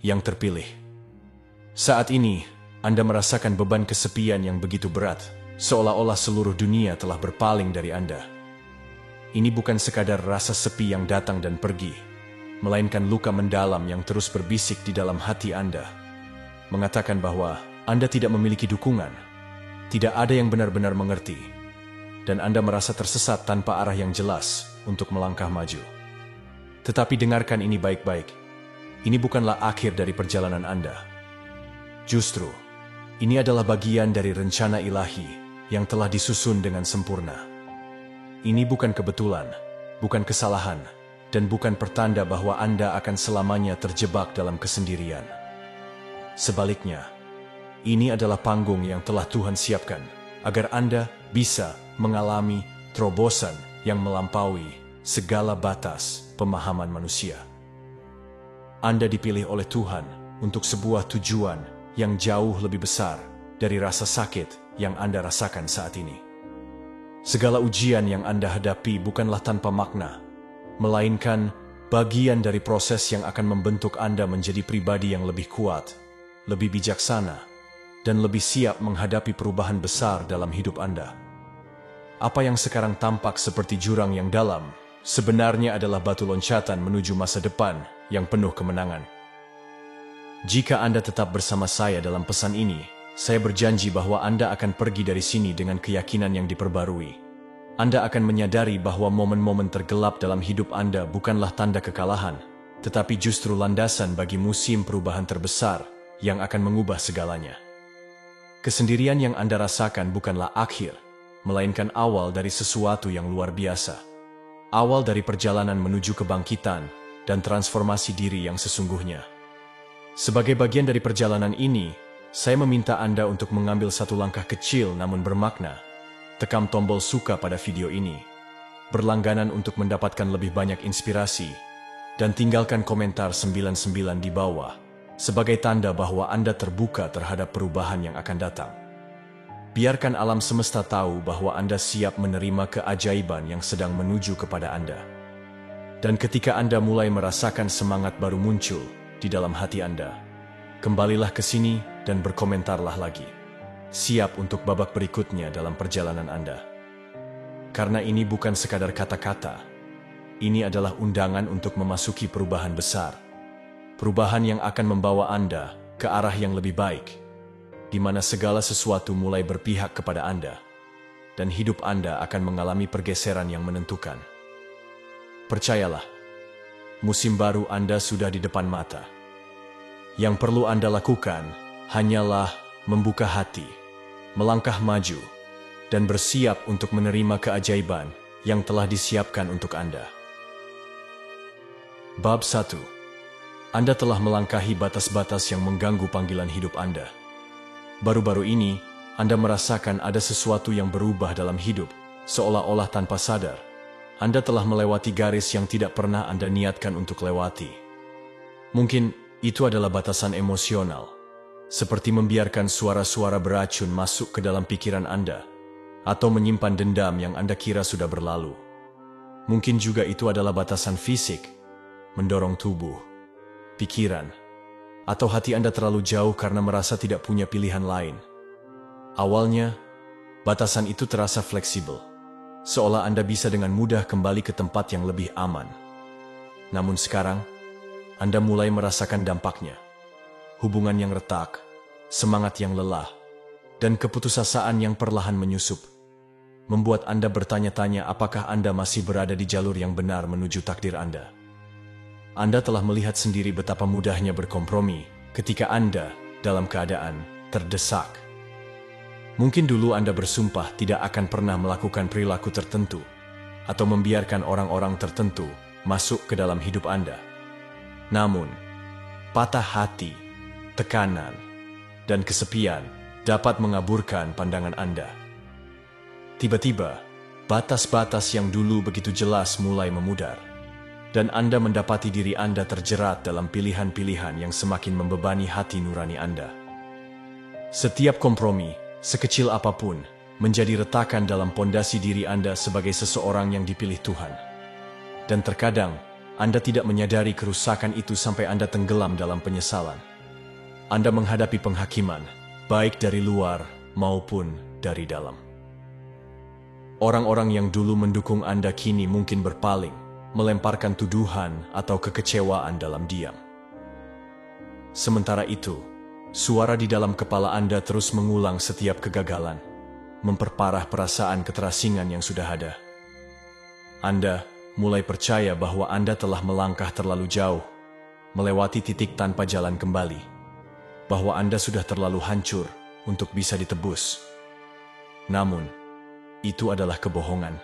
yang terpilih. Saat ini, Anda merasakan beban kesepian yang begitu berat, seolah-olah seluruh dunia telah berpaling dari Anda. Ini bukan sekadar rasa sepi yang datang dan pergi, melainkan luka mendalam yang terus berbisik di dalam hati Anda, mengatakan bahwa Anda tidak memiliki dukungan, tidak ada yang benar-benar mengerti, dan Anda merasa tersesat tanpa arah yang jelas untuk melangkah maju. Tetapi dengarkan ini baik-baik, ini bukanlah akhir dari perjalanan Anda. Justru, ini adalah bagian dari rencana ilahi yang telah disusun dengan sempurna. Ini bukan kebetulan, bukan kesalahan, dan bukan pertanda bahwa Anda akan selamanya terjebak dalam kesendirian. Sebaliknya, ini adalah panggung yang telah Tuhan siapkan agar Anda bisa mengalami terobosan yang melampaui segala batas pemahaman manusia. Anda dipilih oleh Tuhan untuk sebuah tujuan yang jauh lebih besar dari rasa sakit yang Anda rasakan saat ini. Segala ujian yang Anda hadapi bukanlah tanpa makna, melainkan bagian dari proses yang akan membentuk Anda menjadi pribadi yang lebih kuat, lebih bijaksana, dan lebih siap menghadapi perubahan besar dalam hidup Anda. Apa yang sekarang tampak seperti jurang yang dalam, sebenarnya adalah batu loncatan menuju masa depan yang penuh kemenangan. Jika Anda tetap bersama saya dalam pesan ini, saya berjanji bahwa Anda akan pergi dari sini dengan keyakinan yang diperbarui. Anda akan menyadari bahwa momen-momen tergelap dalam hidup Anda bukanlah tanda kekalahan, tetapi justru landasan bagi musim perubahan terbesar yang akan mengubah segalanya. Kesendirian yang Anda rasakan bukanlah akhir, melainkan awal dari sesuatu yang luar biasa. Awal dari perjalanan menuju kebangkitan dan transformasi diri yang sesungguhnya. Sebagai bagian dari perjalanan ini, saya meminta Anda untuk mengambil satu langkah kecil namun bermakna. Tekan tombol suka pada video ini, berlangganan untuk mendapatkan lebih banyak inspirasi, dan tinggalkan komentar 99 di bawah sebagai tanda bahwa Anda terbuka terhadap perubahan yang akan datang. Biarkan alam semesta tahu bahwa Anda siap menerima keajaiban yang sedang menuju kepada Anda. Dan ketika Anda mulai merasakan semangat baru muncul di dalam hati Anda, kembalilah ke sini dan berkomentarlah lagi. Siap untuk babak berikutnya dalam perjalanan Anda. Karena ini bukan sekadar kata-kata, ini adalah undangan untuk memasuki perubahan besar. Perubahan yang akan membawa Anda ke arah yang lebih baik, di mana segala sesuatu mulai berpihak kepada Anda, dan hidup Anda akan mengalami pergeseran yang menentukan. Percayalah, musim baru Anda sudah di depan mata. Yang perlu Anda lakukan hanyalah membuka hati, melangkah maju, dan bersiap untuk menerima keajaiban yang telah disiapkan untuk Anda. Bab 1. Anda telah melangkahi batas-batas yang mengganggu panggilan hidup Anda. Baru-baru ini, Anda merasakan ada sesuatu yang berubah dalam hidup, seolah-olah tanpa sadar. Anda telah melewati garis yang tidak pernah Anda niatkan untuk lewati. Mungkin itu adalah batasan emosional, seperti membiarkan suara-suara beracun masuk ke dalam pikiran Anda, atau menyimpan dendam yang Anda kira sudah berlalu. Mungkin juga itu adalah batasan fisik, mendorong tubuh, pikiran, atau hati Anda terlalu jauh karena merasa tidak punya pilihan lain. Awalnya, batasan itu terasa fleksibel, seolah Anda bisa dengan mudah kembali ke tempat yang lebih aman. Namun sekarang, Anda mulai merasakan dampaknya. Hubungan yang retak, semangat yang lelah, dan keputusasaan yang perlahan menyusup, membuat Anda bertanya-tanya apakah Anda masih berada di jalur yang benar menuju takdir Anda. Anda telah melihat sendiri betapa mudahnya berkompromi ketika Anda dalam keadaan terdesak. Mungkin dulu Anda bersumpah tidak akan pernah melakukan perilaku tertentu atau membiarkan orang-orang tertentu masuk ke dalam hidup Anda. Namun, patah hati, tekanan, dan kesepian dapat mengaburkan pandangan Anda. Tiba-tiba, batas-batas yang dulu begitu jelas mulai memudar, dan Anda mendapati diri Anda terjerat dalam pilihan-pilihan yang semakin membebani hati nurani Anda. Setiap kompromi, sekecil apapun, menjadi retakan dalam pondasi diri Anda sebagai seseorang yang dipilih Tuhan. Dan terkadang, Anda tidak menyadari kerusakan itu sampai Anda tenggelam dalam penyesalan. Anda menghadapi penghakiman, baik dari luar maupun dari dalam. Orang-orang yang dulu mendukung Anda kini mungkin berpaling, melemparkan tuduhan atau kekecewaan dalam diam. Sementara itu, suara di dalam kepala Anda terus mengulang setiap kegagalan, memperparah perasaan keterasingan yang sudah ada. Anda mulai percaya bahwa Anda telah melangkah terlalu jauh, melewati titik tanpa jalan kembali, bahwa Anda sudah terlalu hancur untuk bisa ditebus. Namun, itu adalah kebohongan.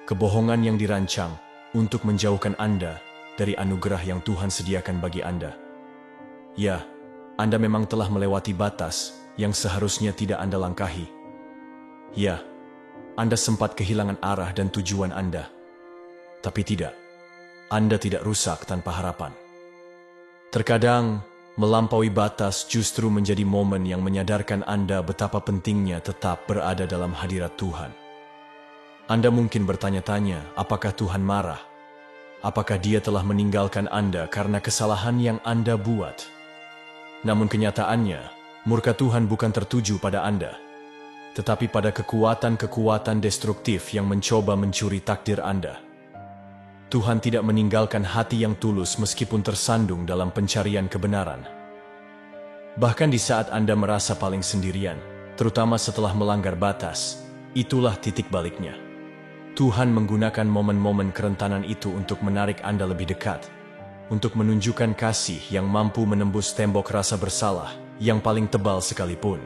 Kebohongan yang dirancang untuk menjauhkan Anda dari anugerah yang Tuhan sediakan bagi Anda. Ya, Anda memang telah melewati batas yang seharusnya tidak Anda langkahi. Ya, Anda sempat kehilangan arah dan tujuan Anda. Tapi tidak, Anda tidak rusak tanpa harapan. Terkadang, melampaui batas justru menjadi momen yang menyadarkan Anda betapa pentingnya tetap berada dalam hadirat Tuhan. Anda mungkin bertanya-tanya, apakah Tuhan marah? Apakah Dia telah meninggalkan Anda karena kesalahan yang Anda buat? Namun kenyataannya, murka Tuhan bukan tertuju pada Anda, tetapi pada kekuatan-kekuatan destruktif yang mencoba mencuri takdir Anda. Tuhan tidak meninggalkan hati yang tulus meskipun tersandung dalam pencarian kebenaran. Bahkan di saat Anda merasa paling sendirian, terutama setelah melanggar batas, itulah titik baliknya. Tuhan menggunakan momen-momen kerentanan itu untuk menarik Anda lebih dekat, untuk menunjukkan kasih yang mampu menembus tembok rasa bersalah yang paling tebal sekalipun.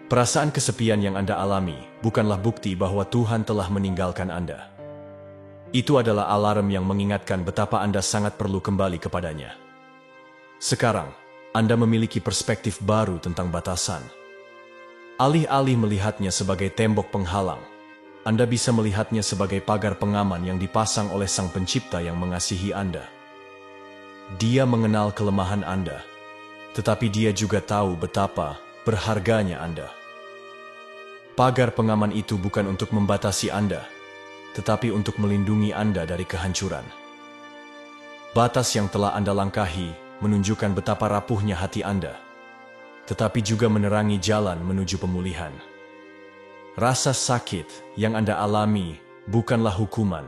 Perasaan kesepian yang Anda alami bukanlah bukti bahwa Tuhan telah meninggalkan Anda. Itu adalah alarm yang mengingatkan betapa Anda sangat perlu kembali kepadanya. Sekarang, Anda memiliki perspektif baru tentang batasan. Alih-alih melihatnya sebagai tembok penghalang, Anda bisa melihatnya sebagai pagar pengaman yang dipasang oleh Sang Pencipta yang mengasihi Anda. Dia mengenal kelemahan Anda, tetapi Dia juga tahu betapa berharganya Anda. Pagar pengaman itu bukan untuk membatasi Anda, tetapi untuk melindungi Anda dari kehancuran. Batas yang telah Anda langkahi menunjukkan betapa rapuhnya hati Anda, tetapi juga menerangi jalan menuju pemulihan. Rasa sakit yang Anda alami bukanlah hukuman,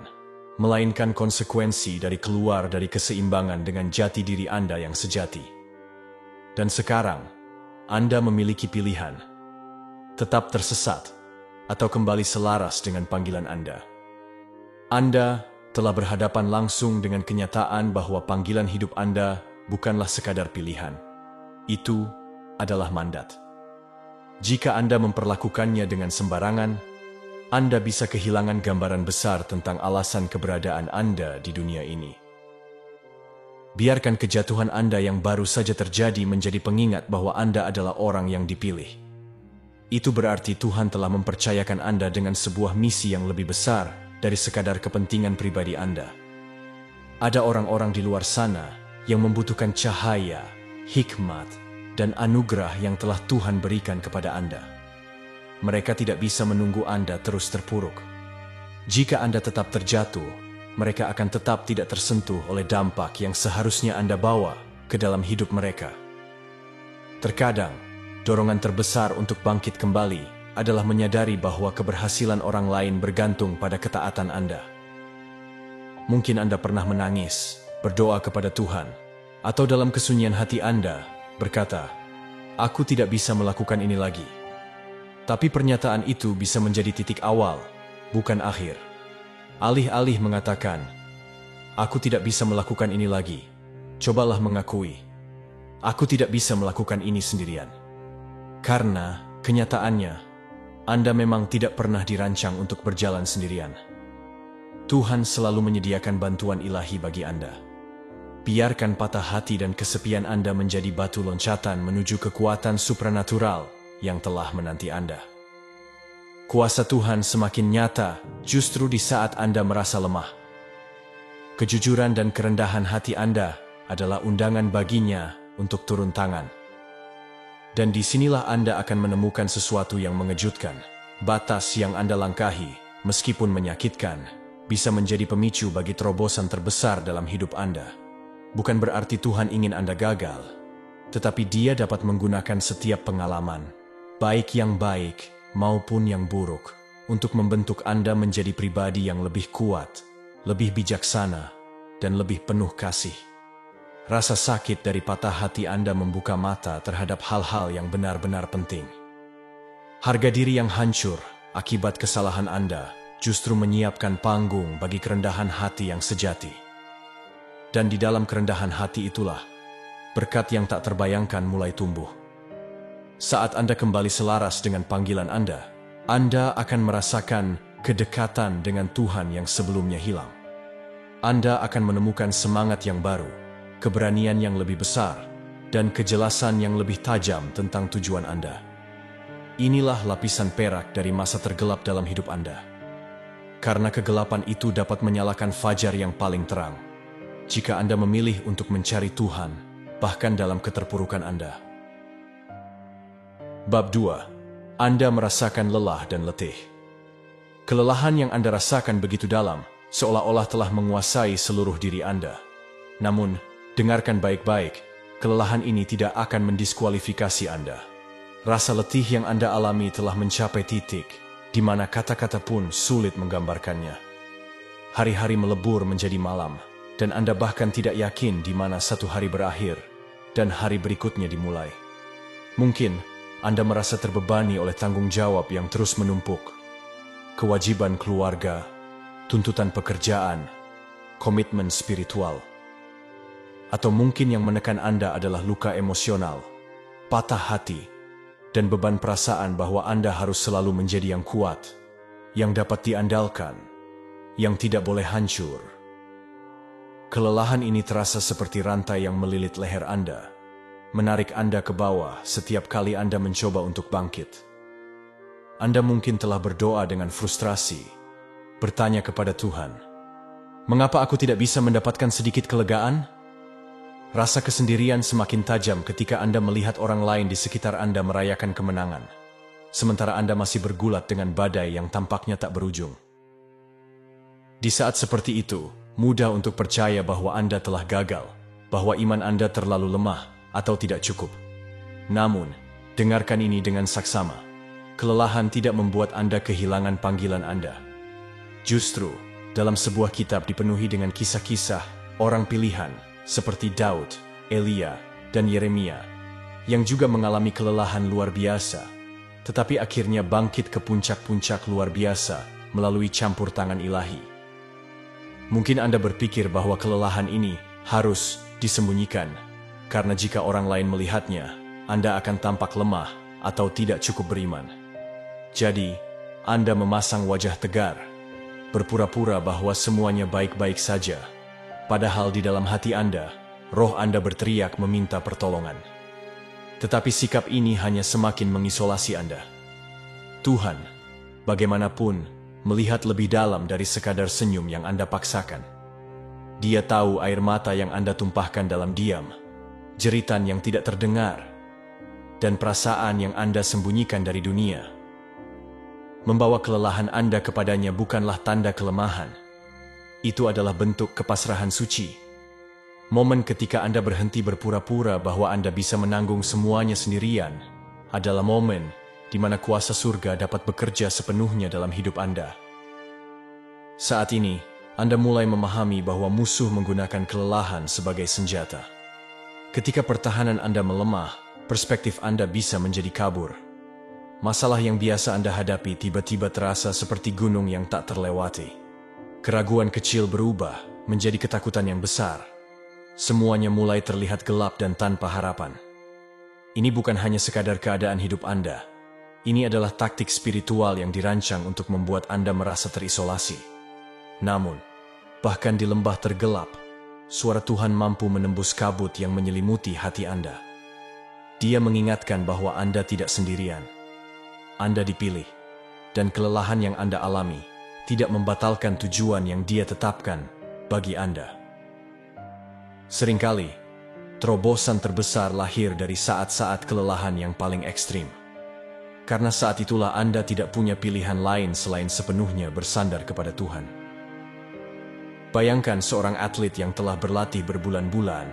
melainkan konsekuensi dari keluar dari keseimbangan dengan jati diri Anda yang sejati. Dan sekarang, Anda memiliki pilihan, tetap tersesat atau kembali selaras dengan panggilan Anda. Anda telah berhadapan langsung dengan kenyataan bahwa panggilan hidup Anda bukanlah sekadar pilihan. Itu adalah mandat. Jika Anda memperlakukannya dengan sembarangan, Anda bisa kehilangan gambaran besar tentang alasan keberadaan Anda di dunia ini. Biarkan kejatuhan Anda yang baru saja terjadi menjadi pengingat bahwa Anda adalah orang yang dipilih. Itu berarti Tuhan telah mempercayakan Anda dengan sebuah misi yang lebih besar dari sekadar kepentingan pribadi Anda. Ada orang-orang di luar sana yang membutuhkan cahaya, hikmat, dan anugerah yang telah Tuhan berikan kepada Anda. Mereka tidak bisa menunggu Anda terus terpuruk. Jika Anda tetap terjatuh, mereka akan tetap tidak tersentuh oleh dampak yang seharusnya Anda bawa ke dalam hidup mereka. Terkadang, dorongan terbesar untuk bangkit kembali adalah menyadari bahwa keberhasilan orang lain bergantung pada ketaatan Anda. Mungkin Anda pernah menangis, berdoa kepada Tuhan, atau dalam kesunyian hati Anda berkata, "Aku tidak bisa melakukan ini lagi." Tapi pernyataan itu bisa menjadi titik awal, bukan akhir. Alih-alih mengatakan, "Aku tidak bisa melakukan ini lagi," cobalah mengakui, "Aku tidak bisa melakukan ini sendirian." Karena kenyataannya, Anda memang tidak pernah dirancang untuk berjalan sendirian. Tuhan selalu menyediakan bantuan ilahi bagi Anda. Biarkan patah hati dan kesepian Anda menjadi batu loncatan menuju kekuatan supranatural yang telah menanti Anda. Kuasa Tuhan semakin nyata justru di saat Anda merasa lemah. Kejujuran dan kerendahan hati Anda adalah undangan baginya untuk turun tangan. Dan disinilah Anda akan menemukan sesuatu yang mengejutkan. Batas yang Anda langkahi, meskipun menyakitkan, bisa menjadi pemicu bagi terobosan terbesar dalam hidup Anda. Bukan berarti Tuhan ingin Anda gagal, tetapi Dia dapat menggunakan setiap pengalaman, baik yang baik maupun yang buruk, untuk membentuk Anda menjadi pribadi yang lebih kuat, lebih bijaksana, dan lebih penuh kasih. Rasa sakit dari patah hati Anda membuka mata terhadap hal-hal yang benar-benar penting. Harga diri yang hancur akibat kesalahan Anda justru menyiapkan panggung bagi kerendahan hati yang sejati. Dan di dalam kerendahan hati itulah berkat yang tak terbayangkan mulai tumbuh. Saat Anda kembali selaras dengan panggilan Anda akan merasakan kedekatan dengan Tuhan yang sebelumnya hilang. Anda akan menemukan semangat yang baru, keberanian yang lebih besar, dan kejelasan yang lebih tajam tentang tujuan Anda. Inilah lapisan perak dari masa tergelap dalam hidup Anda. Karena kegelapan itu dapat menyalakan fajar yang paling terang, jika Anda memilih untuk mencari Tuhan, bahkan dalam keterpurukan Anda. Bab 2. Anda merasakan lelah dan letih. Kelelahan yang Anda rasakan begitu dalam, seolah-olah telah menguasai seluruh diri Anda. Namun, dengarkan baik-baik, kelelahan ini tidak akan mendiskualifikasi Anda. Rasa letih yang Anda alami telah mencapai titik di mana kata-kata pun sulit menggambarkannya. Hari-hari melebur menjadi malam, dan Anda bahkan tidak yakin di mana satu hari berakhir dan hari berikutnya dimulai. Mungkin Anda merasa terbebani oleh tanggung jawab yang terus menumpuk, kewajiban keluarga, tuntutan pekerjaan, komitmen spiritual. Atau mungkin yang menekan Anda adalah luka emosional, patah hati, dan beban perasaan bahwa Anda harus selalu menjadi yang kuat, yang dapat diandalkan, yang tidak boleh hancur. Kelelahan ini terasa seperti rantai yang melilit leher Anda, menarik Anda ke bawah setiap kali Anda mencoba untuk bangkit. Anda mungkin telah berdoa dengan frustrasi, bertanya kepada Tuhan, "Mengapa aku tidak bisa mendapatkan sedikit kelegaan?" Rasa kesendirian semakin tajam ketika Anda melihat orang lain di sekitar Anda merayakan kemenangan, sementara Anda masih bergulat dengan badai yang tampaknya tak berujung. Di saat seperti itu, mudah untuk percaya bahwa Anda telah gagal, bahwa iman Anda terlalu lemah atau tidak cukup. Namun, dengarkan ini dengan saksama. Kelelahan tidak membuat Anda kehilangan panggilan Anda. Justru, dalam sebuah kitab dipenuhi dengan kisah-kisah orang pilihan, seperti Daud, Elia, dan Yeremia, yang juga mengalami kelelahan luar biasa, tetapi akhirnya bangkit ke puncak-puncak luar biasa melalui campur tangan ilahi. Mungkin Anda berpikir bahwa kelelahan ini harus disembunyikan, karena jika orang lain melihatnya, Anda akan tampak lemah atau tidak cukup beriman. Jadi, Anda memasang wajah tegar, berpura-pura bahwa semuanya baik-baik saja, padahal di dalam hati Anda, roh Anda berteriak meminta pertolongan. Tetapi sikap ini hanya semakin mengisolasi Anda. Tuhan, bagaimanapun, melihat lebih dalam dari sekadar senyum yang Anda paksakan. Dia tahu air mata yang Anda tumpahkan dalam diam, jeritan yang tidak terdengar, dan perasaan yang Anda sembunyikan dari dunia. Membawa kelelahan Anda kepadanya bukanlah tanda kelemahan. Itu adalah bentuk kepasrahan suci. Momen ketika Anda berhenti berpura-pura bahwa Anda bisa menanggung semuanya sendirian adalah momen di mana kuasa surga dapat bekerja sepenuhnya dalam hidup Anda. Saat ini, Anda mulai memahami bahwa musuh menggunakan kelelahan sebagai senjata. Ketika pertahanan Anda melemah, perspektif Anda bisa menjadi kabur. Masalah yang biasa Anda hadapi tiba-tiba terasa seperti gunung yang tak terlewati. Keraguan kecil berubah menjadi ketakutan yang besar. Semuanya mulai terlihat gelap dan tanpa harapan. Ini bukan hanya sekadar keadaan hidup Anda. Ini adalah taktik spiritual yang dirancang untuk membuat Anda merasa terisolasi. Namun, bahkan di lembah tergelap, suara Tuhan mampu menembus kabut yang menyelimuti hati Anda. Dia mengingatkan bahwa Anda tidak sendirian. Anda dipilih, dan kelelahan yang Anda alami tidak membatalkan tujuan yang Dia tetapkan bagi Anda. Seringkali, terobosan terbesar lahir dari saat-saat kelelahan yang paling ekstrim. Karena saat itulah Anda tidak punya pilihan lain selain sepenuhnya bersandar kepada Tuhan. Bayangkan seorang atlet yang telah berlatih berbulan-bulan,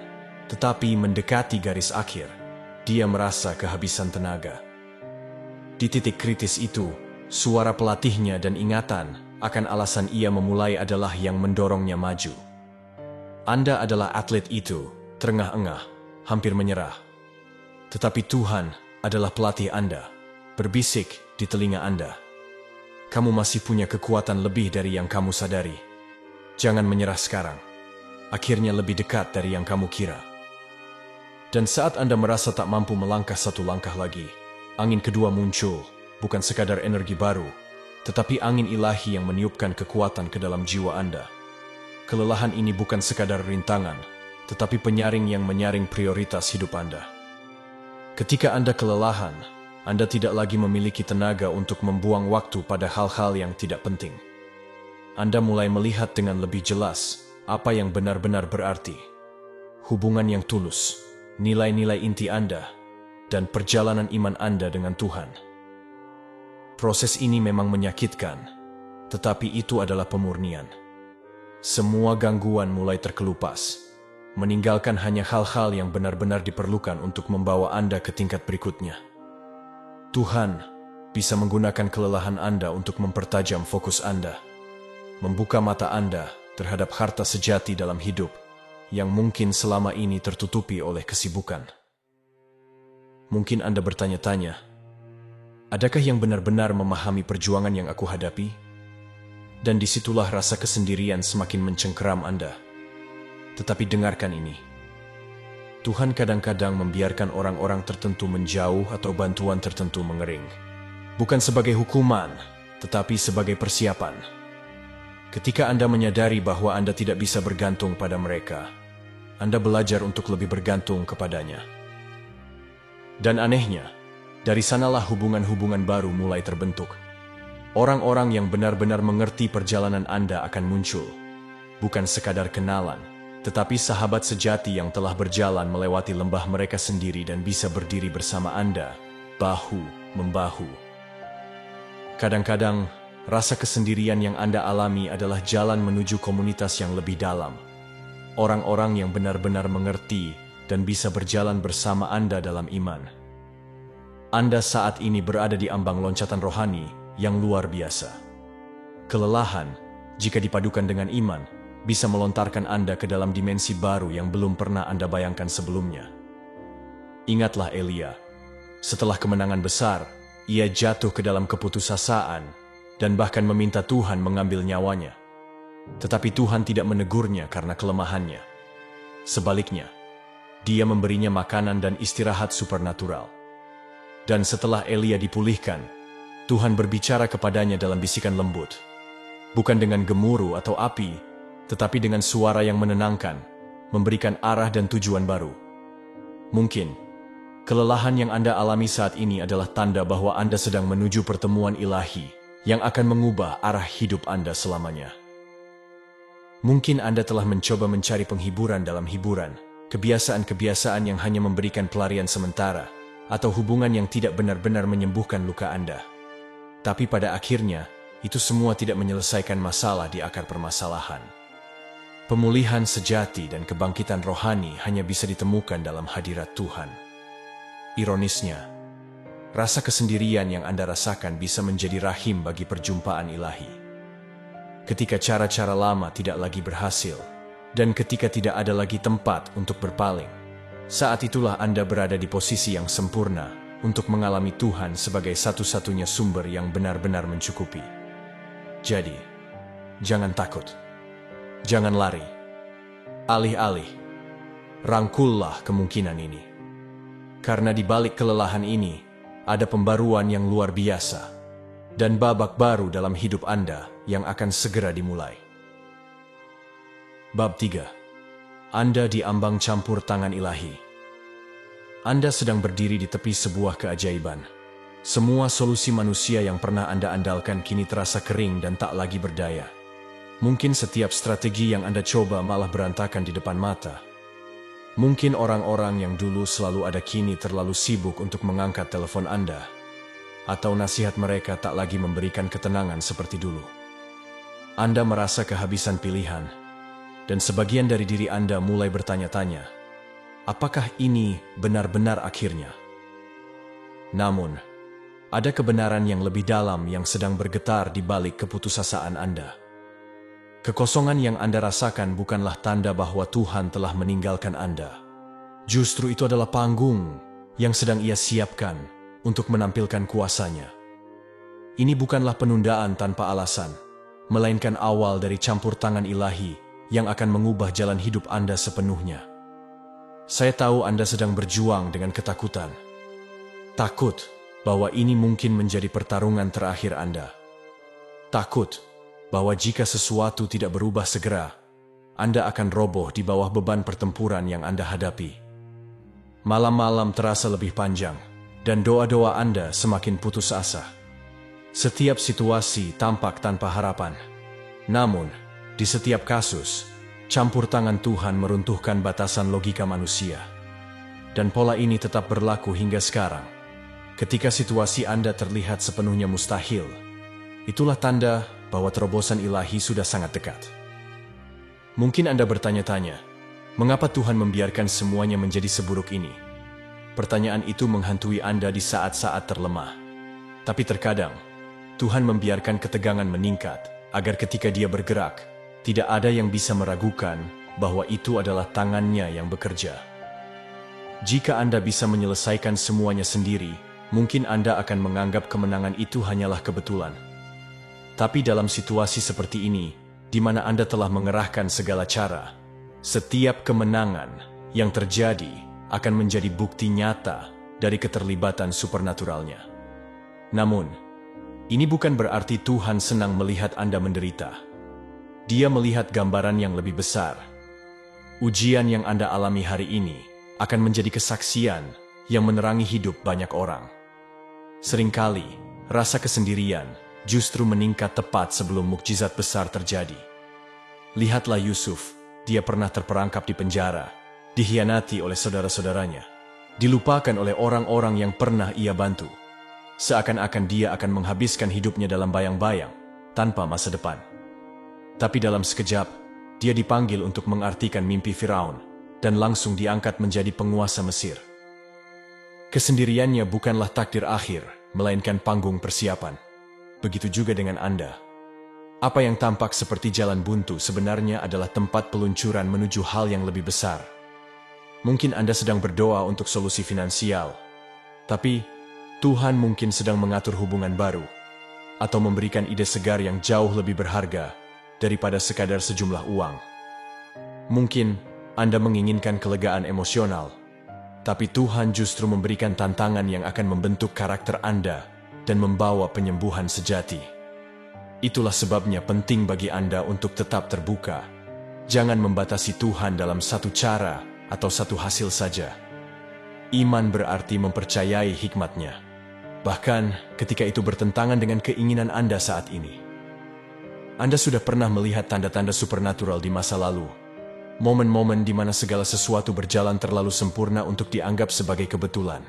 tetapi mendekati garis akhir, dia merasa kehabisan tenaga. Di titik kritis itu, suara pelatihnya dan ingatan akan alasan ia memulai adalah yang mendorongnya maju. Anda adalah atlet itu, terengah-engah, hampir menyerah. Tetapi Tuhan adalah pelatih Anda, berbisik di telinga Anda. Kamu masih punya kekuatan lebih dari yang kamu sadari. Jangan menyerah sekarang. Akhirnya lebih dekat dari yang kamu kira. Dan saat Anda merasa tak mampu melangkah satu langkah lagi, angin kedua muncul, bukan sekadar energi baru, tetapi angin ilahi yang meniupkan kekuatan ke dalam jiwa Anda. Kelelahan ini bukan sekadar rintangan, tetapi penyaring yang menyaring prioritas hidup Anda. Ketika Anda kelelahan, Anda tidak lagi memiliki tenaga untuk membuang waktu pada hal-hal yang tidak penting. Anda mulai melihat dengan lebih jelas apa yang benar-benar berarti. Hubungan yang tulus, nilai-nilai inti Anda, dan perjalanan iman Anda dengan Tuhan. Proses ini memang menyakitkan, tetapi itu adalah pemurnian. Semua gangguan mulai terkelupas, meninggalkan hanya hal-hal yang benar-benar diperlukan untuk membawa Anda ke tingkat berikutnya. Tuhan bisa menggunakan kelelahan Anda untuk mempertajam fokus Anda, membuka mata Anda terhadap harta sejati dalam hidup yang mungkin selama ini tertutupi oleh kesibukan. Mungkin Anda bertanya-tanya, adakah yang benar-benar memahami perjuangan yang aku hadapi? Dan disitulah rasa kesendirian semakin mencengkeram Anda. Tetapi dengarkan ini. Tuhan kadang-kadang membiarkan orang-orang tertentu menjauh atau bantuan tertentu mengering. Bukan sebagai hukuman, tetapi sebagai persiapan. Ketika Anda menyadari bahwa Anda tidak bisa bergantung pada mereka, Anda belajar untuk lebih bergantung kepadanya. Dan anehnya, dari sanalah hubungan-hubungan baru mulai terbentuk. Orang-orang yang benar-benar mengerti perjalanan Anda akan muncul. Bukan sekadar kenalan, tetapi sahabat sejati yang telah berjalan melewati lembah mereka sendiri dan bisa berdiri bersama Anda, bahu-membahu. Kadang-kadang, rasa kesendirian yang Anda alami adalah jalan menuju komunitas yang lebih dalam. Orang-orang yang benar-benar mengerti dan bisa berjalan bersama Anda dalam iman. Anda saat ini berada di ambang loncatan rohani yang luar biasa. Kelelahan, jika dipadukan dengan iman, bisa melontarkan Anda ke dalam dimensi baru yang belum pernah Anda bayangkan sebelumnya. Ingatlah Elia. Setelah kemenangan besar, ia jatuh ke dalam keputusasaan dan bahkan meminta Tuhan mengambil nyawanya. Tetapi Tuhan tidak menegurnya karena kelemahannya. Sebaliknya, Dia memberinya makanan dan istirahat supernatural. Dan setelah Elia dipulihkan, Tuhan berbicara kepadanya dalam bisikan lembut. Bukan dengan gemuruh atau api, tetapi dengan suara yang menenangkan, memberikan arah dan tujuan baru. Mungkin, kelelahan yang Anda alami saat ini adalah tanda bahwa Anda sedang menuju pertemuan ilahi yang akan mengubah arah hidup Anda selamanya. Mungkin Anda telah mencoba mencari penghiburan dalam hiburan, kebiasaan-kebiasaan yang hanya memberikan pelarian sementara, atau hubungan yang tidak benar-benar menyembuhkan luka Anda. Tapi pada akhirnya, itu semua tidak menyelesaikan masalah di akar permasalahan. Pemulihan sejati dan kebangkitan rohani hanya bisa ditemukan dalam hadirat Tuhan. Ironisnya, rasa kesendirian yang Anda rasakan bisa menjadi rahim bagi perjumpaan ilahi. Ketika cara-cara lama tidak lagi berhasil, dan ketika tidak ada lagi tempat untuk berpaling, saat itulah Anda berada di posisi yang sempurna untuk mengalami Tuhan sebagai satu-satunya sumber yang benar-benar mencukupi. Jadi, jangan takut. Jangan lari. Alih-alih, rangkullah kemungkinan ini. Karena di balik kelelahan ini, ada pembaruan yang luar biasa, dan babak baru dalam hidup Anda yang akan segera dimulai. Bab 3. Anda diambang campur tangan ilahi. Anda sedang berdiri di tepi sebuah keajaiban. Semua solusi manusia yang pernah Anda andalkan kini terasa kering dan tak lagi berdaya. Mungkin setiap strategi yang Anda coba malah berantakan di depan mata. Mungkin orang-orang yang dulu selalu ada kini terlalu sibuk untuk mengangkat telepon Anda. Atau nasihat mereka tak lagi memberikan ketenangan seperti dulu. Anda merasa kehabisan pilihan, dan sebagian dari diri Anda mulai bertanya-tanya, apakah ini benar-benar akhirnya? Namun, ada kebenaran yang lebih dalam yang sedang bergetar di balik keputusasaan Anda. Kekosongan yang Anda rasakan bukanlah tanda bahwa Tuhan telah meninggalkan Anda. Justru itu adalah panggung yang sedang Ia siapkan untuk menampilkan kuasanya. Ini bukanlah penundaan tanpa alasan, melainkan awal dari campur tangan ilahi yang akan mengubah jalan hidup Anda sepenuhnya. Saya tahu Anda sedang berjuang dengan ketakutan. Takut bahwa ini mungkin menjadi pertarungan terakhir Anda. Takut bahwa jika sesuatu tidak berubah segera, Anda akan roboh di bawah beban pertempuran yang Anda hadapi. Malam-malam terasa lebih panjang, dan doa-doa Anda semakin putus asa. Setiap situasi tampak tanpa harapan. Namun, di setiap kasus, campur tangan Tuhan meruntuhkan batasan logika manusia. Dan pola ini tetap berlaku hingga sekarang. Ketika situasi Anda terlihat sepenuhnya mustahil, itulah tanda bahwa terobosan ilahi sudah sangat dekat. Mungkin Anda bertanya-tanya, mengapa Tuhan membiarkan semuanya menjadi seburuk ini? Pertanyaan itu menghantui Anda di saat-saat terlemah. Tapi terkadang, Tuhan membiarkan ketegangan meningkat, agar ketika Dia bergerak, tidak ada yang bisa meragukan bahwa itu adalah tangannya yang bekerja. Jika Anda bisa menyelesaikan semuanya sendiri, mungkin Anda akan menganggap kemenangan itu hanyalah kebetulan. Tapi dalam situasi seperti ini, di mana Anda telah mengerahkan segala cara, setiap kemenangan yang terjadi akan menjadi bukti nyata dari keterlibatan supernaturalnya. Namun, ini bukan berarti Tuhan senang melihat Anda menderita. Dia melihat gambaran yang lebih besar. Ujian yang Anda alami hari ini akan menjadi kesaksian yang menerangi hidup banyak orang. Seringkali, rasa kesendirian justru meningkat tepat sebelum mukjizat besar terjadi. Lihatlah Yusuf, dia pernah terperangkap di penjara, dikhianati oleh saudara-saudaranya, dilupakan oleh orang-orang yang pernah ia bantu. Seakan-akan dia akan menghabiskan hidupnya dalam bayang-bayang, tanpa masa depan. Tapi dalam sekejap, dia dipanggil untuk mengartikan mimpi Firaun, dan langsung diangkat menjadi penguasa Mesir. Kesendiriannya bukanlah takdir akhir, melainkan panggung persiapan. Begitu juga dengan Anda. Apa yang tampak seperti jalan buntu sebenarnya adalah tempat peluncuran menuju hal yang lebih besar. Mungkin Anda sedang berdoa untuk solusi finansial, tapi Tuhan mungkin sedang mengatur hubungan baru, atau memberikan ide segar yang jauh lebih berharga daripada sekadar sejumlah uang. Mungkin Anda menginginkan kelegaan emosional, tapi Tuhan justru memberikan tantangan yang akan membentuk karakter Anda dan membawa penyembuhan sejati. Itulah sebabnya penting bagi Anda untuk tetap terbuka. Jangan membatasi Tuhan dalam satu cara atau satu hasil saja. Iman berarti mempercayai hikmat-Nya, bahkan ketika itu bertentangan dengan keinginan Anda saat ini. Anda sudah pernah melihat tanda-tanda supernatural di masa lalu, momen-momen di mana segala sesuatu berjalan terlalu sempurna untuk dianggap sebagai kebetulan.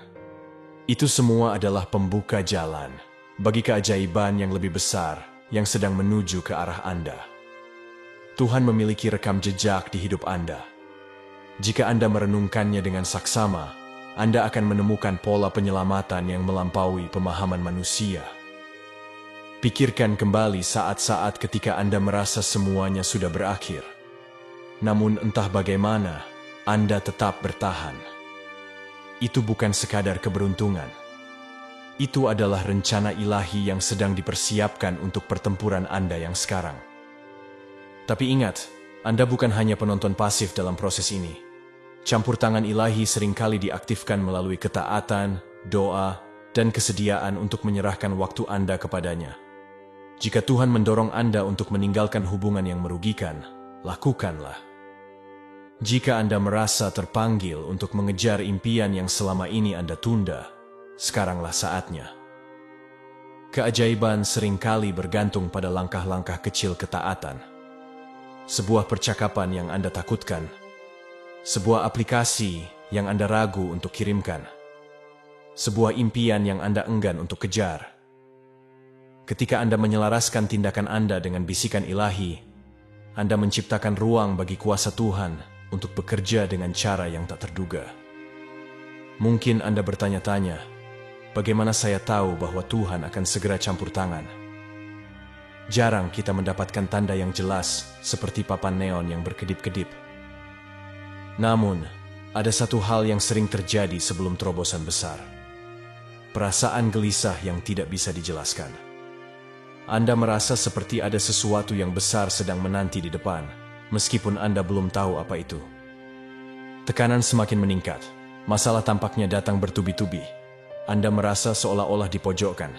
Itu semua adalah pembuka jalan bagi keajaiban yang lebih besar yang sedang menuju ke arah Anda. Tuhan memiliki rekam jejak di hidup Anda. Jika Anda merenungkannya dengan saksama, Anda akan menemukan pola penyelamatan yang melampaui pemahaman manusia. Pikirkan kembali saat-saat ketika Anda merasa semuanya sudah berakhir. Namun entah bagaimana, Anda tetap bertahan. Itu bukan sekadar keberuntungan. Itu adalah rencana ilahi yang sedang dipersiapkan untuk pertempuran Anda yang sekarang. Tapi ingat, Anda bukan hanya penonton pasif dalam proses ini. Campur tangan ilahi seringkali diaktifkan melalui ketaatan, doa, dan kesediaan untuk menyerahkan waktu Anda kepadanya. Jika Tuhan mendorong Anda untuk meninggalkan hubungan yang merugikan, lakukanlah. Jika Anda merasa terpanggil untuk mengejar impian yang selama ini Anda tunda, sekaranglah saatnya. Keajaiban seringkali bergantung pada langkah-langkah kecil ketaatan. Sebuah percakapan yang Anda takutkan, sebuah aplikasi yang Anda ragu untuk kirimkan, sebuah impian yang Anda enggan untuk kejar. Ketika Anda menyelaraskan tindakan Anda dengan bisikan ilahi, Anda menciptakan ruang bagi kuasa Tuhan untuk bekerja dengan cara yang tak terduga. Mungkin Anda bertanya-tanya, bagaimana saya tahu bahwa Tuhan akan segera campur tangan? Jarang kita mendapatkan tanda yang jelas seperti papan neon yang berkedip-kedip. Namun, ada satu hal yang sering terjadi sebelum terobosan besar. Perasaan gelisah yang tidak bisa dijelaskan. Anda merasa seperti ada sesuatu yang besar sedang menanti di depan, meskipun Anda belum tahu apa itu. Tekanan semakin meningkat, masalah tampaknya datang bertubi-tubi. Anda merasa seolah-olah dipojokkan.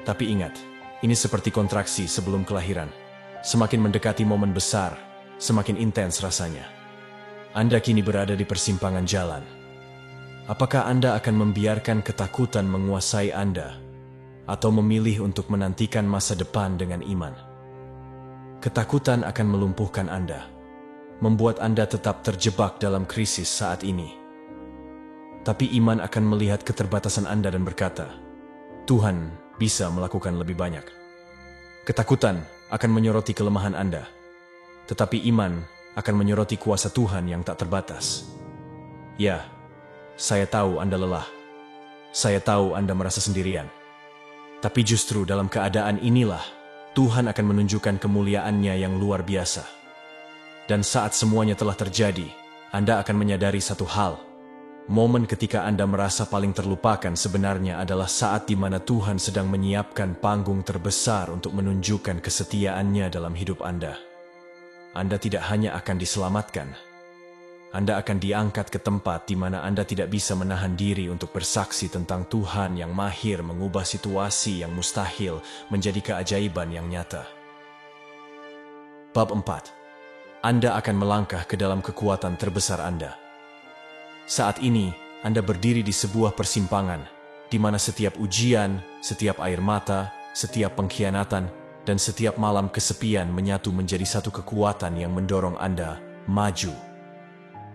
Tapi ingat, ini seperti kontraksi sebelum kelahiran. Semakin mendekati momen besar, semakin intens rasanya. Anda kini berada di persimpangan jalan. Apakah Anda akan membiarkan ketakutan menguasai Anda, atau memilih untuk menantikan masa depan dengan iman? Ketakutan akan melumpuhkan Anda, membuat Anda tetap terjebak dalam krisis saat ini. Tapi iman akan melihat keterbatasan Anda dan berkata, Tuhan bisa melakukan lebih banyak. Ketakutan akan menyoroti kelemahan Anda, tetapi iman akan menyoroti kuasa Tuhan yang tak terbatas. Ya, saya tahu Anda lelah. Saya tahu Anda merasa sendirian. Tapi justru dalam keadaan inilah, Tuhan akan menunjukkan kemuliaan-Nya yang luar biasa. Dan saat semuanya telah terjadi, Anda akan menyadari satu hal. Momen ketika Anda merasa paling terlupakan sebenarnya adalah saat di mana Tuhan sedang menyiapkan panggung terbesar untuk menunjukkan kesetiaan-Nya dalam hidup Anda. Anda tidak hanya akan diselamatkan, Anda akan diangkat ke tempat di mana Anda tidak bisa menahan diri untuk bersaksi tentang Tuhan yang mahir mengubah situasi yang mustahil menjadi keajaiban yang nyata. Bab 4. Anda akan melangkah ke dalam kekuatan terbesar Anda. Saat ini, Anda berdiri di sebuah persimpangan, di mana setiap ujian, setiap air mata, setiap pengkhianatan, dan setiap malam kesepian menyatu menjadi satu kekuatan yang mendorong Anda maju.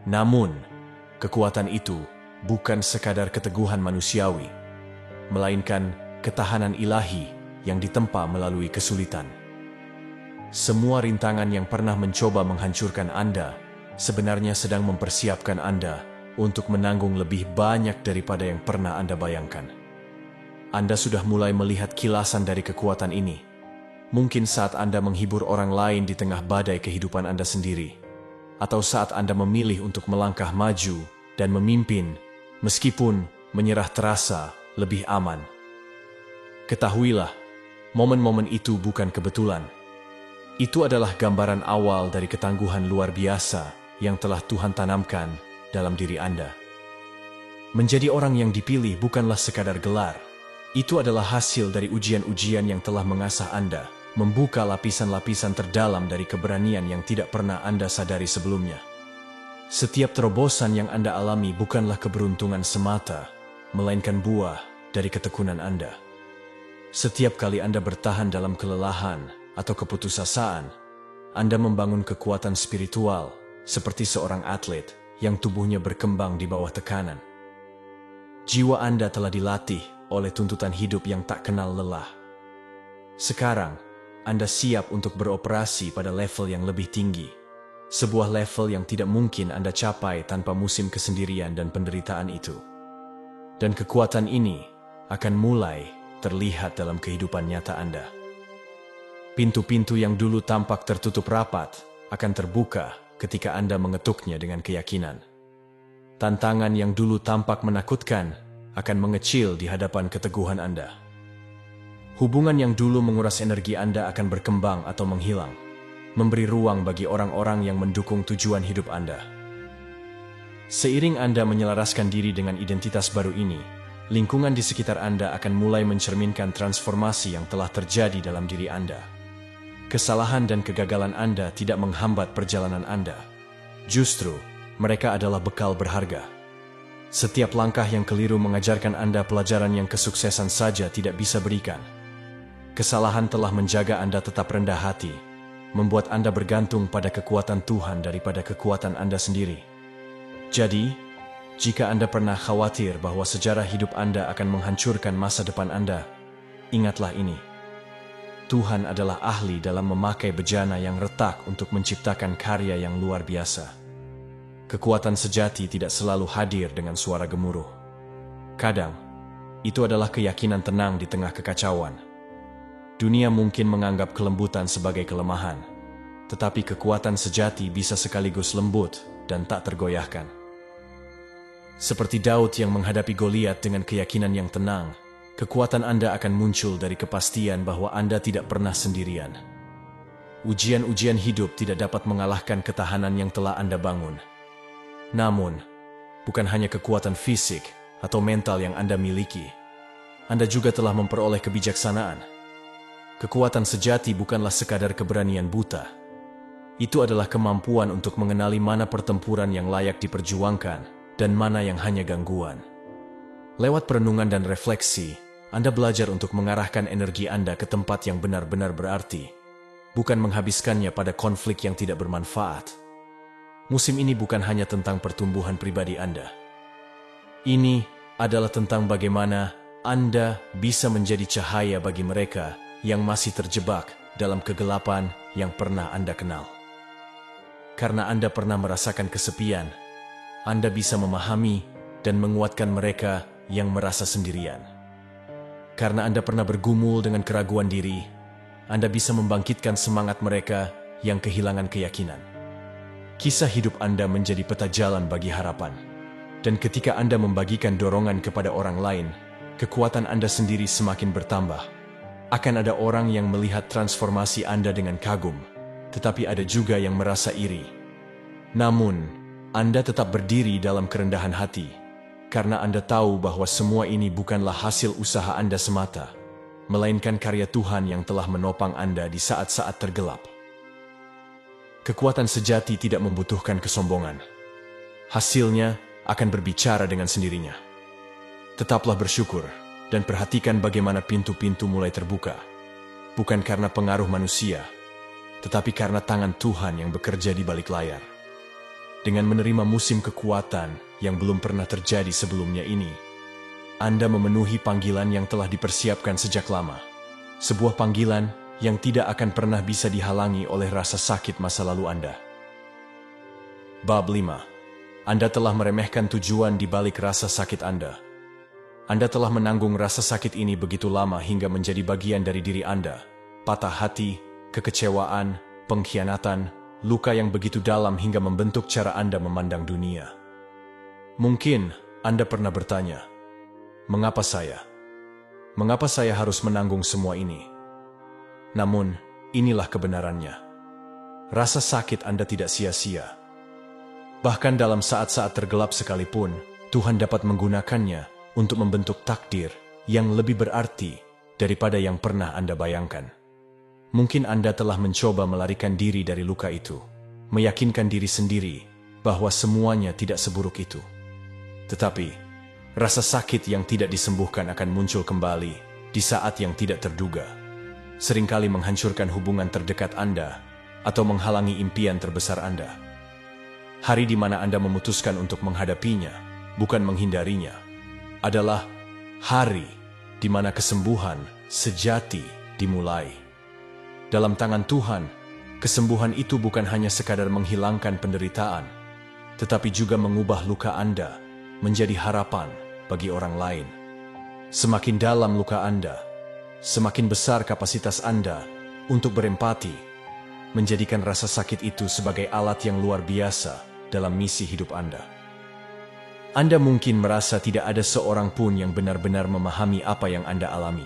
Namun, kekuatan itu bukan sekadar keteguhan manusiawi, melainkan ketahanan ilahi yang ditempa melalui kesulitan. Semua rintangan yang pernah mencoba menghancurkan Anda sebenarnya sedang mempersiapkan Anda untuk menanggung lebih banyak daripada yang pernah Anda bayangkan. Anda sudah mulai melihat kilasan dari kekuatan ini. Mungkin saat Anda menghibur orang lain di tengah badai kehidupan Anda sendiri, atau saat Anda memilih untuk melangkah maju dan memimpin, meskipun menyerah terasa lebih aman. Ketahuilah, momen-momen itu bukan kebetulan. Itu adalah gambaran awal dari ketangguhan luar biasa yang telah Tuhan tanamkan dalam diri Anda. Menjadi orang yang dipilih bukanlah sekadar gelar. Itu adalah hasil dari ujian-ujian yang telah mengasah Anda, membuka lapisan-lapisan terdalam dari keberanian yang tidak pernah Anda sadari sebelumnya. Setiap terobosan yang Anda alami bukanlah keberuntungan semata, melainkan buah dari ketekunan Anda. Setiap kali Anda bertahan dalam kelelahan atau keputusasaan, Anda membangun kekuatan spiritual seperti seorang atlet yang tubuhnya berkembang di bawah tekanan. Jiwa Anda telah dilatih oleh tuntutan hidup yang tak kenal lelah. Sekarang, Anda siap untuk beroperasi pada level yang lebih tinggi, sebuah level yang tidak mungkin Anda capai tanpa musim kesendirian dan penderitaan itu. Dan kekuatan ini akan mulai terlihat dalam kehidupan nyata Anda. Pintu-pintu yang dulu tampak tertutup rapat akan terbuka ketika Anda mengetuknya dengan keyakinan. Tantangan yang dulu tampak menakutkan akan mengecil di hadapan keteguhan Anda. Hubungan yang dulu menguras energi Anda akan berkembang atau menghilang, memberi ruang bagi orang-orang yang mendukung tujuan hidup Anda. Seiring Anda menyelaraskan diri dengan identitas baru ini, lingkungan di sekitar Anda akan mulai mencerminkan transformasi yang telah terjadi dalam diri Anda. Kesalahan dan kegagalan Anda tidak menghambat perjalanan Anda. Justru, mereka adalah bekal berharga. Setiap langkah yang keliru mengajarkan Anda pelajaran yang kesuksesan saja tidak bisa berikan. Kesalahan telah menjaga Anda tetap rendah hati, membuat Anda bergantung pada kekuatan Tuhan daripada kekuatan Anda sendiri. Jadi, jika Anda pernah khawatir bahwa sejarah hidup Anda akan menghancurkan masa depan Anda, ingatlah ini. Tuhan adalah ahli dalam memakai bejana yang retak untuk menciptakan karya yang luar biasa. Kekuatan sejati tidak selalu hadir dengan suara gemuruh. Kadang, itu adalah keyakinan tenang di tengah kekacauan. Dunia mungkin menganggap kelembutan sebagai kelemahan, tetapi kekuatan sejati bisa sekaligus lembut dan tak tergoyahkan. Seperti Daud yang menghadapi Goliat dengan keyakinan yang tenang, kekuatan Anda akan muncul dari kepastian bahwa Anda tidak pernah sendirian. Ujian-ujian hidup tidak dapat mengalahkan ketahanan yang telah Anda bangun. Namun, bukan hanya kekuatan fisik atau mental yang Anda miliki, Anda juga telah memperoleh kebijaksanaan. Kekuatan sejati bukanlah sekadar keberanian buta. Itu adalah kemampuan untuk mengenali mana pertempuran yang layak diperjuangkan dan mana yang hanya gangguan. Lewat perenungan dan refleksi, Anda belajar untuk mengarahkan energi Anda ke tempat yang benar-benar berarti, bukan menghabiskannya pada konflik yang tidak bermanfaat. Musim ini bukan hanya tentang pertumbuhan pribadi Anda. Ini adalah tentang bagaimana Anda bisa menjadi cahaya bagi mereka yang masih terjebak dalam kegelapan yang pernah Anda kenal. Karena Anda pernah merasakan kesepian, Anda bisa memahami dan menguatkan mereka yang merasa sendirian. Karena Anda pernah bergumul dengan keraguan diri, Anda bisa membangkitkan semangat mereka yang kehilangan keyakinan. Kisah hidup Anda menjadi peta jalan bagi harapan. Dan ketika Anda membagikan dorongan kepada orang lain, kekuatan Anda sendiri semakin bertambah. Akan ada orang yang melihat transformasi Anda dengan kagum, tetapi ada juga yang merasa iri. Namun, Anda tetap berdiri dalam kerendahan hati, karena Anda tahu bahwa semua ini bukanlah hasil usaha Anda semata, melainkan karya Tuhan yang telah menopang Anda di saat-saat tergelap. Kekuatan sejati tidak membutuhkan kesombongan. Hasilnya akan berbicara dengan sendirinya. Tetaplah bersyukur dan perhatikan bagaimana pintu-pintu mulai terbuka, bukan karena pengaruh manusia, tetapi karena tangan Tuhan yang bekerja di balik layar. Dengan menerima musim kekuatan yang belum pernah terjadi sebelumnya ini, Anda memenuhi panggilan yang telah dipersiapkan sejak lama. Sebuah panggilan yang tidak akan pernah bisa dihalangi oleh rasa sakit masa lalu Anda. Bab 5. Anda telah meremehkan tujuan di balik rasa sakit Anda. Anda telah menanggung rasa sakit ini begitu lama hingga menjadi bagian dari diri Anda. Patah hati, kekecewaan, pengkhianatan, luka yang begitu dalam hingga membentuk cara Anda memandang dunia. Mungkin Anda pernah bertanya, mengapa saya? Mengapa saya harus menanggung semua ini? Namun, inilah kebenarannya. Rasa sakit Anda tidak sia-sia. Bahkan dalam saat-saat tergelap sekalipun, Tuhan dapat menggunakannya untuk membentuk takdir yang lebih berarti daripada yang pernah Anda bayangkan. Mungkin Anda telah mencoba melarikan diri dari luka itu, meyakinkan diri sendiri bahwa semuanya tidak seburuk itu. Tetapi, rasa sakit yang tidak disembuhkan akan muncul kembali di saat yang tidak terduga. Seringkali menghancurkan hubungan terdekat Anda atau menghalangi impian terbesar Anda. Hari di mana Anda memutuskan untuk menghadapinya, bukan menghindarinya, adalah hari di mana kesembuhan sejati dimulai. Dalam tangan Tuhan, kesembuhan itu bukan hanya sekadar menghilangkan penderitaan, tetapi juga mengubah luka Anda menjadi harapan bagi orang lain. Semakin dalam luka Anda, semakin besar kapasitas Anda untuk berempati, menjadikan rasa sakit itu sebagai alat yang luar biasa dalam misi hidup Anda. Anda mungkin merasa tidak ada seorang pun yang benar-benar memahami apa yang Anda alami.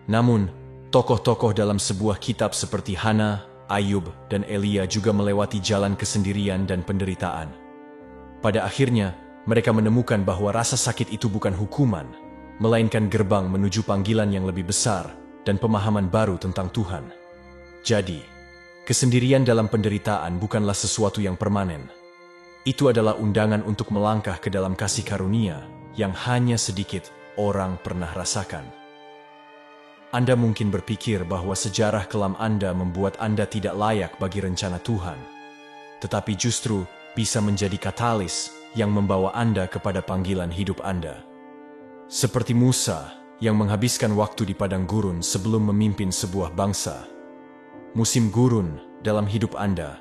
Namun, tokoh-tokoh dalam sebuah kitab seperti Hana, Ayub, dan Elia juga melewati jalan kesendirian dan penderitaan. Pada akhirnya, mereka menemukan bahwa rasa sakit itu bukan hukuman, melainkan gerbang menuju panggilan yang lebih besar dan pemahaman baru tentang Tuhan. Jadi, kesendirian dalam penderitaan bukanlah sesuatu yang permanen. Itu adalah undangan untuk melangkah ke dalam kasih karunia yang hanya sedikit orang pernah rasakan. Anda mungkin berpikir bahwa sejarah kelam Anda membuat Anda tidak layak bagi rencana Tuhan, tetapi justru bisa menjadi katalis yang membawa Anda kepada panggilan hidup Anda. Seperti Musa yang menghabiskan waktu di padang gurun sebelum memimpin sebuah bangsa. Musim gurun dalam hidup Anda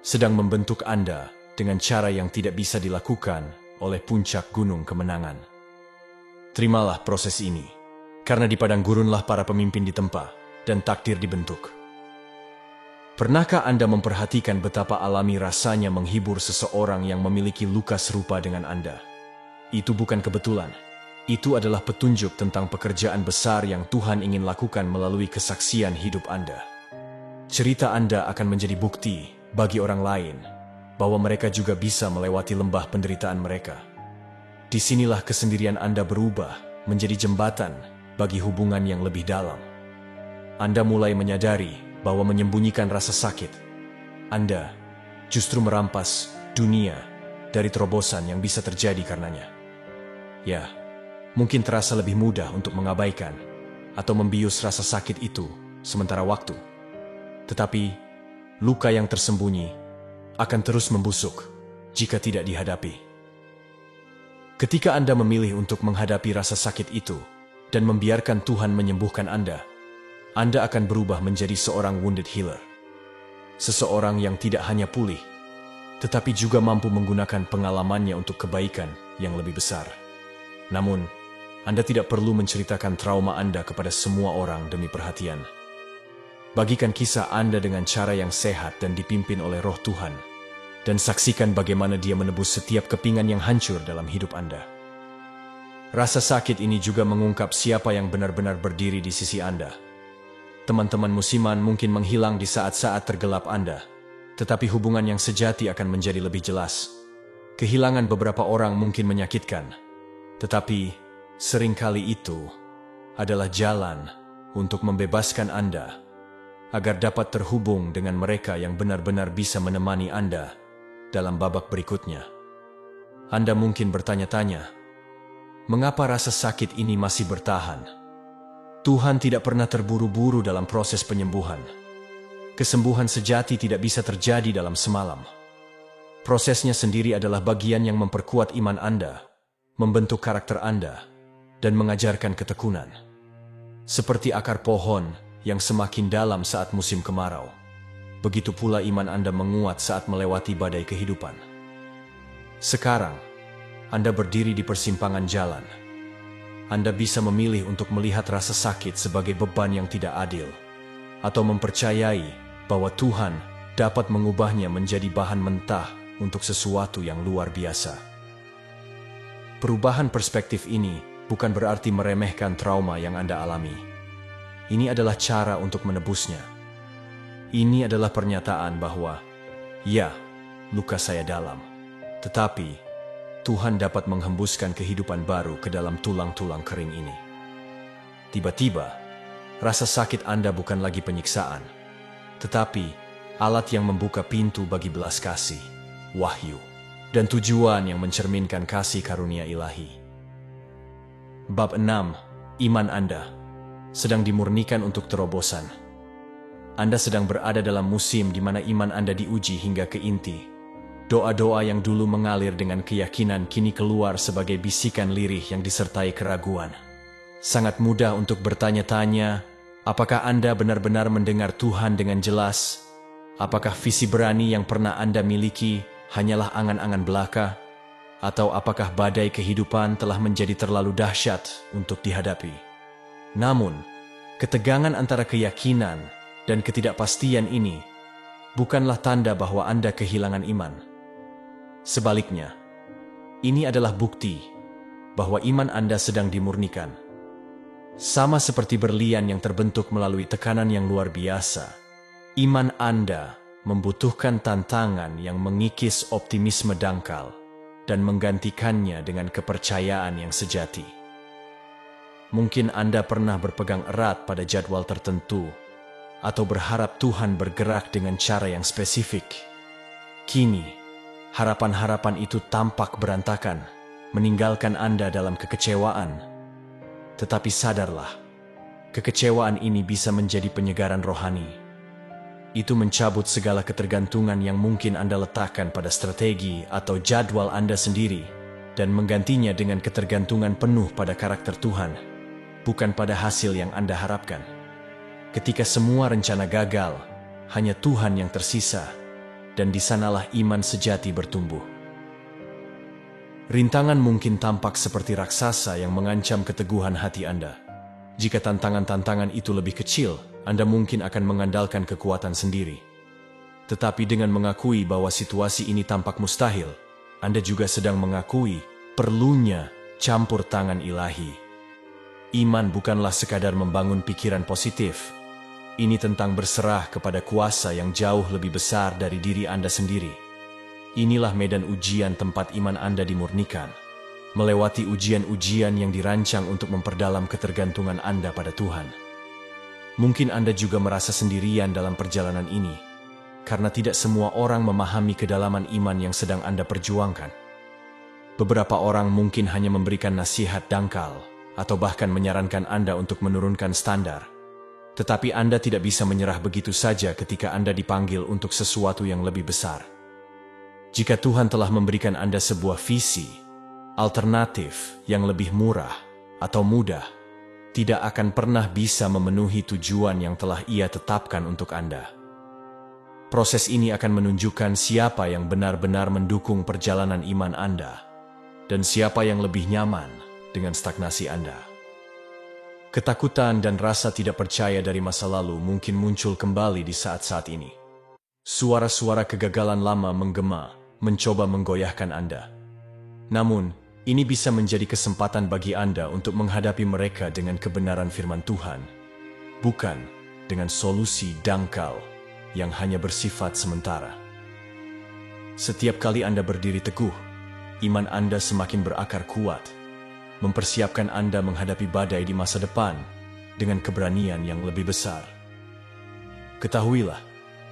sedang membentuk Anda dengan cara yang tidak bisa dilakukan oleh puncak gunung kemenangan. Terimalah proses ini, karena di padang gurunlah para pemimpin ditempa dan takdir dibentuk. Pernahkah Anda memperhatikan betapa alami rasanya menghibur seseorang yang memiliki luka serupa dengan Anda? Itu bukan kebetulan. Itu adalah petunjuk tentang pekerjaan besar yang Tuhan ingin lakukan melalui kesaksian hidup Anda. Cerita Anda akan menjadi bukti bagi orang lain bahwa mereka juga bisa melewati lembah penderitaan mereka. Disinilah kesendirian Anda berubah menjadi jembatan bagi hubungan yang lebih dalam. Anda mulai menyadari bahwa menyembunyikan rasa sakit Anda justru merampas dunia dari terobosan yang bisa terjadi karenanya. Ya, mungkin terasa lebih mudah untuk mengabaikan atau membius rasa sakit itu sementara waktu. Tetapi, luka yang tersembunyi akan terus membusuk jika tidak dihadapi. Ketika Anda memilih untuk menghadapi rasa sakit itu dan membiarkan Tuhan menyembuhkan Anda akan berubah menjadi seorang wounded healer. Seseorang yang tidak hanya pulih, tetapi juga mampu menggunakan pengalamannya untuk kebaikan yang lebih besar. Namun, Anda tidak perlu menceritakan trauma Anda kepada semua orang demi perhatian. Bagikan kisah Anda dengan cara yang sehat dan dipimpin oleh Roh Tuhan, dan saksikan bagaimana Dia menebus setiap kepingan yang hancur dalam hidup Anda. Rasa sakit ini juga mengungkap siapa yang benar-benar berdiri di sisi Anda. Teman-teman musiman mungkin menghilang di saat-saat tergelap Anda, tetapi hubungan yang sejati akan menjadi lebih jelas. Kehilangan beberapa orang mungkin menyakitkan, tetapi seringkali itu adalah jalan untuk membebaskan Anda agar dapat terhubung dengan mereka yang benar-benar bisa menemani Anda dalam babak berikutnya. Anda mungkin bertanya-tanya, mengapa rasa sakit ini masih bertahan? Tuhan tidak pernah terburu-buru dalam proses penyembuhan. Kesembuhan sejati tidak bisa terjadi dalam semalam. Prosesnya sendiri adalah bagian yang memperkuat iman Anda, membentuk karakter Anda, dan mengajarkan ketekunan. Seperti akar pohon yang semakin dalam saat musim kemarau, begitu pula iman Anda menguat saat melewati badai kehidupan. Sekarang, Anda berdiri di persimpangan jalan. Anda bisa memilih untuk melihat rasa sakit sebagai beban yang tidak adil, atau mempercayai bahwa Tuhan dapat mengubahnya menjadi bahan mentah untuk sesuatu yang luar biasa. Perubahan perspektif ini bukan berarti meremehkan trauma yang Anda alami. Ini adalah cara untuk menebusnya. Ini adalah pernyataan bahwa, ya, luka saya dalam, tetapi Tuhan dapat menghembuskan kehidupan baru ke dalam tulang-tulang kering ini. Tiba-tiba, rasa sakit Anda bukan lagi penyiksaan, tetapi alat yang membuka pintu bagi belas kasih, wahyu, dan tujuan yang mencerminkan kasih karunia ilahi. Bab 6. Iman Anda sedang dimurnikan untuk terobosan. Anda sedang berada dalam musim di mana iman Anda diuji hingga ke inti. Doa-doa yang dulu mengalir dengan keyakinan kini keluar sebagai bisikan lirih yang disertai keraguan. Sangat mudah untuk bertanya-tanya, apakah Anda benar-benar mendengar Tuhan dengan jelas? Apakah visi berani yang pernah Anda miliki hanyalah angan-angan belaka? Atau apakah badai kehidupan telah menjadi terlalu dahsyat untuk dihadapi? Namun, ketegangan antara keyakinan dan ketidakpastian ini bukanlah tanda bahwa Anda kehilangan iman. Sebaliknya, ini adalah bukti bahwa iman Anda sedang dimurnikan. Sama seperti berlian yang terbentuk melalui tekanan yang luar biasa, iman Anda membutuhkan tantangan yang mengikis optimisme dangkal dan menggantikannya dengan kepercayaan yang sejati. Mungkin Anda pernah berpegang erat pada jadwal tertentu atau berharap Tuhan bergerak dengan cara yang spesifik. Kini, harapan-harapan itu tampak berantakan, meninggalkan Anda dalam kekecewaan. Tetapi sadarlah, kekecewaan ini bisa menjadi penyegaran rohani. Itu mencabut segala ketergantungan yang mungkin Anda letakkan pada strategi atau jadwal Anda sendiri dan menggantinya dengan ketergantungan penuh pada karakter Tuhan. bukan pada hasil yang Anda harapkan. Ketika semua rencana gagal, hanya Tuhan yang tersisa, dan di sanalah iman sejati bertumbuh. Rintangan mungkin tampak seperti raksasa yang mengancam keteguhan hati Anda. Jika tantangan-tantangan itu lebih kecil, Anda mungkin akan mengandalkan kekuatan sendiri. Tetapi dengan mengakui bahwa situasi ini tampak mustahil, Anda juga sedang mengakui perlunya campur tangan ilahi. Iman bukanlah sekadar membangun pikiran positif. Ini tentang berserah kepada kuasa yang jauh lebih besar dari diri Anda sendiri. Inilah medan ujian tempat iman Anda dimurnikan, melewati ujian-ujian yang dirancang untuk memperdalam ketergantungan Anda pada Tuhan. Mungkin Anda juga merasa sendirian dalam perjalanan ini, karena tidak semua orang memahami kedalaman iman yang sedang Anda perjuangkan. Beberapa orang mungkin hanya memberikan nasihat dangkal, atau bahkan menyarankan Anda untuk menurunkan standar. Tetapi Anda tidak bisa menyerah begitu saja ketika Anda dipanggil untuk sesuatu yang lebih besar. Jika Tuhan telah memberikan Anda sebuah visi, alternatif yang lebih murah atau mudah, tidak akan pernah bisa memenuhi tujuan yang telah Ia tetapkan untuk Anda. Proses ini akan menunjukkan siapa yang benar-benar mendukung perjalanan iman Anda, dan siapa yang lebih nyaman dengan stagnasi Anda. Ketakutan dan rasa tidak percaya dari masa lalu mungkin muncul kembali di saat-saat ini. Suara-suara kegagalan lama menggema, mencoba menggoyahkan Anda. Namun, ini bisa menjadi kesempatan bagi Anda untuk menghadapi mereka dengan kebenaran firman Tuhan, bukan dengan solusi dangkal yang hanya bersifat sementara. Setiap kali Anda berdiri teguh, iman Anda semakin berakar kuat, mempersiapkan Anda menghadapi badai di masa depan dengan keberanian yang lebih besar. Ketahuilah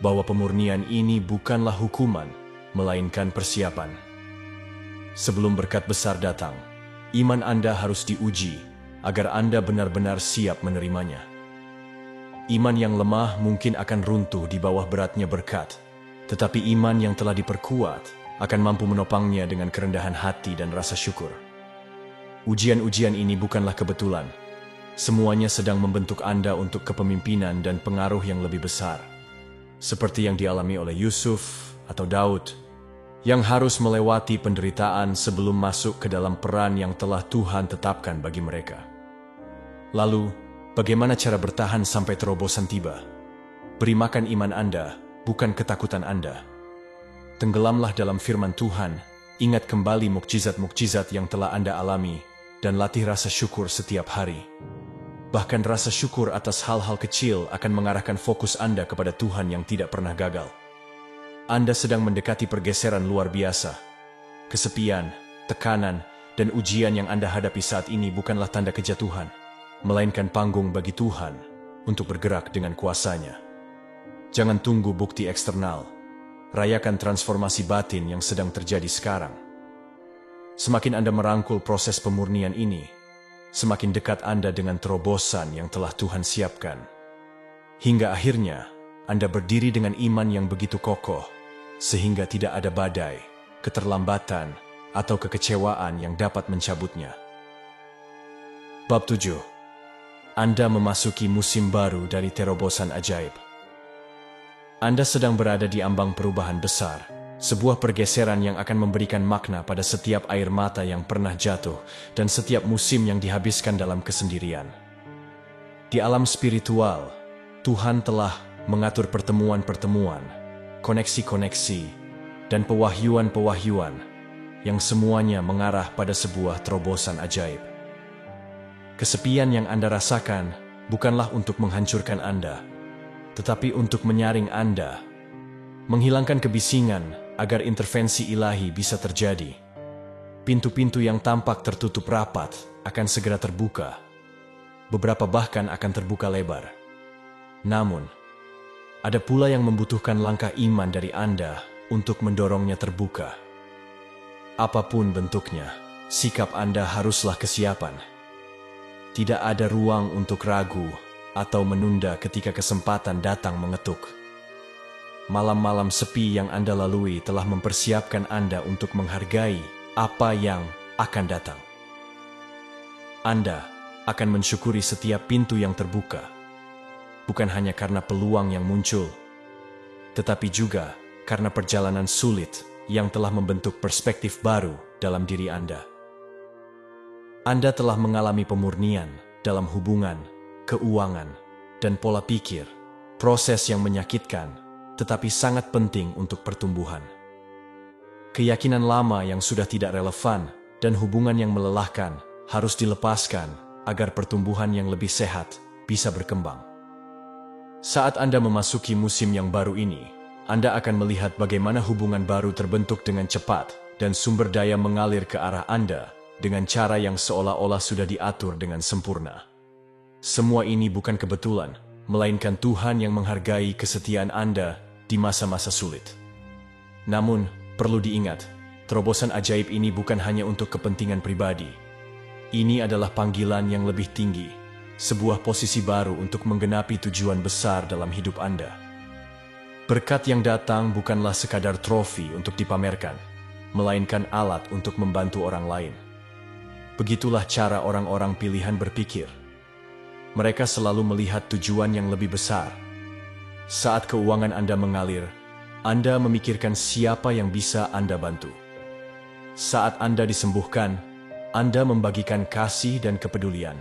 bahwa pemurnian ini bukanlah hukuman, melainkan persiapan. Sebelum berkat besar datang, iman Anda harus diuji agar Anda benar-benar siap menerimanya. Iman yang lemah mungkin akan runtuh di bawah beratnya berkat, tetapi iman yang telah diperkuat akan mampu menopangnya dengan kerendahan hati dan rasa syukur. Ujian-ujian ini bukanlah kebetulan. Semuanya sedang membentuk Anda untuk kepemimpinan dan pengaruh yang lebih besar. Seperti yang dialami oleh Yusuf atau Daud, yang harus melewati penderitaan sebelum masuk ke dalam peran yang telah Tuhan tetapkan bagi mereka. Lalu, bagaimana cara bertahan sampai terobosan tiba? Beri makan iman Anda, bukan ketakutan Anda. Tenggelamlah dalam firman Tuhan, ingat kembali mukjizat-mukjizat yang telah Anda alami, dan latih rasa syukur setiap hari. Bahkan rasa syukur atas hal-hal kecil akan mengarahkan fokus Anda kepada Tuhan yang tidak pernah gagal. Anda sedang mendekati pergeseran luar biasa. Kesepian, tekanan, dan ujian yang Anda hadapi saat ini bukanlah tanda kejatuhan, melainkan panggung bagi Tuhan untuk bergerak dengan kuasa-Nya. Jangan tunggu bukti eksternal. Rayakan transformasi batin yang sedang terjadi sekarang. Semakin Anda merangkul proses pemurnian ini, semakin dekat Anda dengan terobosan yang telah Tuhan siapkan. Hingga akhirnya, Anda berdiri dengan iman yang begitu kokoh, sehingga tidak ada badai, keterlambatan, atau kekecewaan yang dapat mencabutnya. Bab 7. Anda memasuki musim baru dari terobosan ajaib. Anda sedang berada di ambang perubahan besar, sebuah pergeseran yang akan memberikan makna pada setiap air mata yang pernah jatuh dan setiap musim yang dihabiskan dalam kesendirian. Di alam spiritual, Tuhan telah mengatur pertemuan-pertemuan, koneksi-koneksi, dan pewahyuan-pewahyuan yang semuanya mengarah pada sebuah terobosan ajaib. Kesepian yang Anda rasakan bukanlah untuk menghancurkan Anda, tetapi untuk menyaring Anda, menghilangkan kebisingan agar intervensi ilahi bisa terjadi. Pintu-pintu yang tampak tertutup rapat akan segera terbuka. Beberapa bahkan akan terbuka lebar. Namun, ada pula yang membutuhkan langkah iman dari Anda untuk mendorongnya terbuka. Apapun bentuknya, sikap Anda haruslah kesiapan. Tidak ada ruang untuk ragu atau menunda ketika kesempatan datang mengetuk. Malam-malam sepi yang Anda lalui telah mempersiapkan Anda untuk menghargai apa yang akan datang. Anda akan mensyukuri setiap pintu yang terbuka. Bukan hanya karena peluang yang muncul, tetapi juga karena perjalanan sulit yang telah membentuk perspektif baru dalam diri Anda. Anda telah mengalami pemurnian dalam hubungan, keuangan, dan pola pikir, proses yang menyakitkan, tetapi sangat penting untuk pertumbuhan. Keyakinan lama yang sudah tidak relevan dan hubungan yang melelahkan harus dilepaskan agar pertumbuhan yang lebih sehat bisa berkembang. Saat Anda memasuki musim yang baru ini, Anda akan melihat bagaimana hubungan baru terbentuk dengan cepat dan sumber daya mengalir ke arah Anda dengan cara yang seolah-olah sudah diatur dengan sempurna. Semua ini bukan kebetulan, melainkan Tuhan yang menghargai kesetiaan Anda di masa-masa sulit. Namun, perlu diingat, terobosan ajaib ini bukan hanya untuk kepentingan pribadi. Ini adalah panggilan yang lebih tinggi, sebuah posisi baru untuk menggenapi tujuan besar dalam hidup Anda. Berkat yang datang bukanlah sekadar trofi untuk dipamerkan, melainkan alat untuk membantu orang lain. Begitulah cara orang-orang pilihan berpikir. Mereka selalu melihat tujuan yang lebih besar. Saat keuangan Anda mengalir, Anda memikirkan siapa yang bisa Anda bantu. Saat Anda disembuhkan, Anda membagikan kasih dan kepedulian.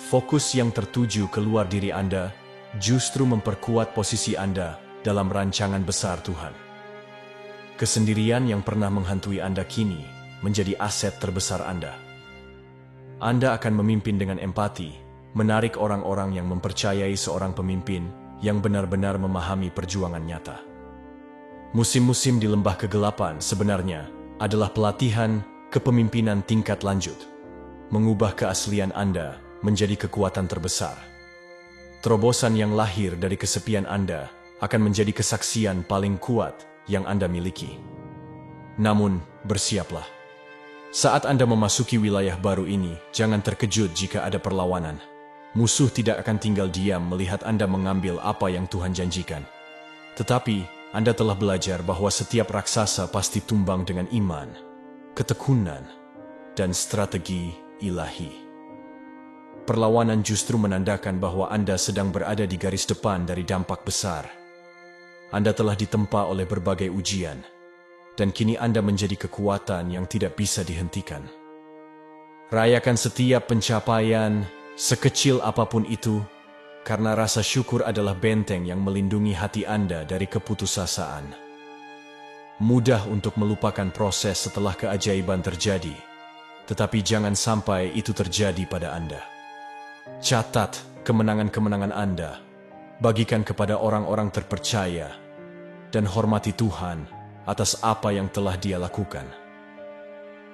Fokus yang tertuju keluar diri Anda justru memperkuat posisi Anda dalam rancangan besar Tuhan. Kesendirian yang pernah menghantui Anda kini menjadi aset terbesar Anda. Anda akan memimpin dengan empati, menarik orang-orang yang mempercayai seorang pemimpin yang benar-benar memahami perjuangan nyata. Musim-musim di lembah kegelapan sebenarnya adalah pelatihan kepemimpinan tingkat lanjut, mengubah keaslian Anda menjadi kekuatan terbesar. Terobosan yang lahir dari kesepian Anda akan menjadi kesaksian paling kuat yang Anda miliki. Namun, bersiaplah. Saat Anda memasuki wilayah baru ini, jangan terkejut jika ada perlawanan. Musuh tidak akan tinggal diam melihat Anda mengambil apa yang Tuhan janjikan. Tetapi, Anda telah belajar bahwa setiap raksasa pasti tumbang dengan iman, ketekunan, dan strategi ilahi. Perlawanan justru menandakan bahwa Anda sedang berada di garis depan dari dampak besar. Anda telah ditempa oleh berbagai ujian, dan kini Anda menjadi kekuatan yang tidak bisa dihentikan. Rayakan setiap pencapaian, sekecil apapun itu, karena rasa syukur adalah benteng yang melindungi hati Anda dari keputusasaan. Mudah untuk melupakan proses setelah keajaiban terjadi, tetapi jangan sampai itu terjadi pada Anda. Catat kemenangan-kemenangan Anda, bagikan kepada orang-orang terpercaya, dan hormati Tuhan atas apa yang telah Dia lakukan.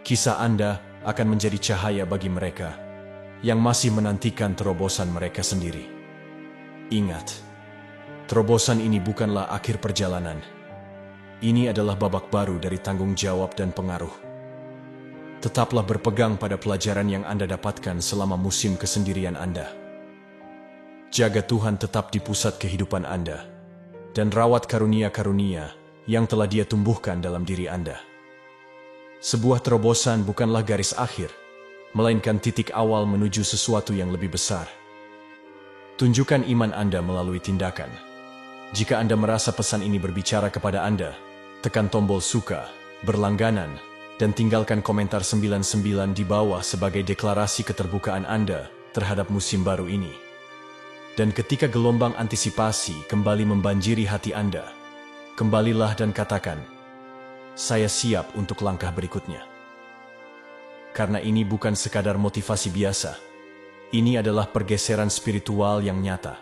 Kisah Anda akan menjadi cahaya bagi mereka yang masih menantikan terobosan mereka sendiri. Ingat, terobosan ini bukanlah akhir perjalanan. Ini adalah babak baru dari tanggung jawab dan pengaruh. Tetaplah berpegang pada pelajaran yang Anda dapatkan selama musim kesendirian Anda. Jaga Tuhan tetap di pusat kehidupan Anda, dan rawat karunia-karunia yang telah Dia tumbuhkan dalam diri Anda. Sebuah terobosan bukanlah garis akhir, melainkan titik awal menuju sesuatu yang lebih besar. Tunjukkan iman Anda melalui tindakan. Jika Anda merasa pesan ini berbicara kepada Anda, tekan tombol suka, berlangganan, dan tinggalkan komentar 99 di bawah sebagai deklarasi keterbukaan Anda terhadap musim baru ini. Dan ketika gelombang antisipasi kembali membanjiri hati Anda, kembalilah dan katakan, "Saya siap untuk langkah berikutnya." Karena ini bukan sekadar motivasi biasa, ini adalah pergeseran spiritual yang nyata.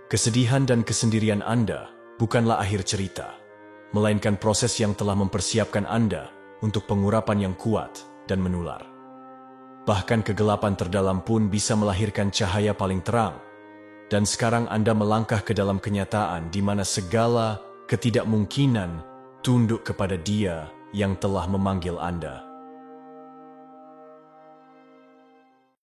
Kesedihan dan kesendirian Anda bukanlah akhir cerita, melainkan proses yang telah mempersiapkan Anda untuk pengurapan yang kuat dan menular. Bahkan kegelapan terdalam pun bisa melahirkan cahaya paling terang. Dan sekarang Anda melangkah ke dalam kenyataan di mana segala ketidakmungkinan tunduk kepada Dia yang telah memanggil Anda.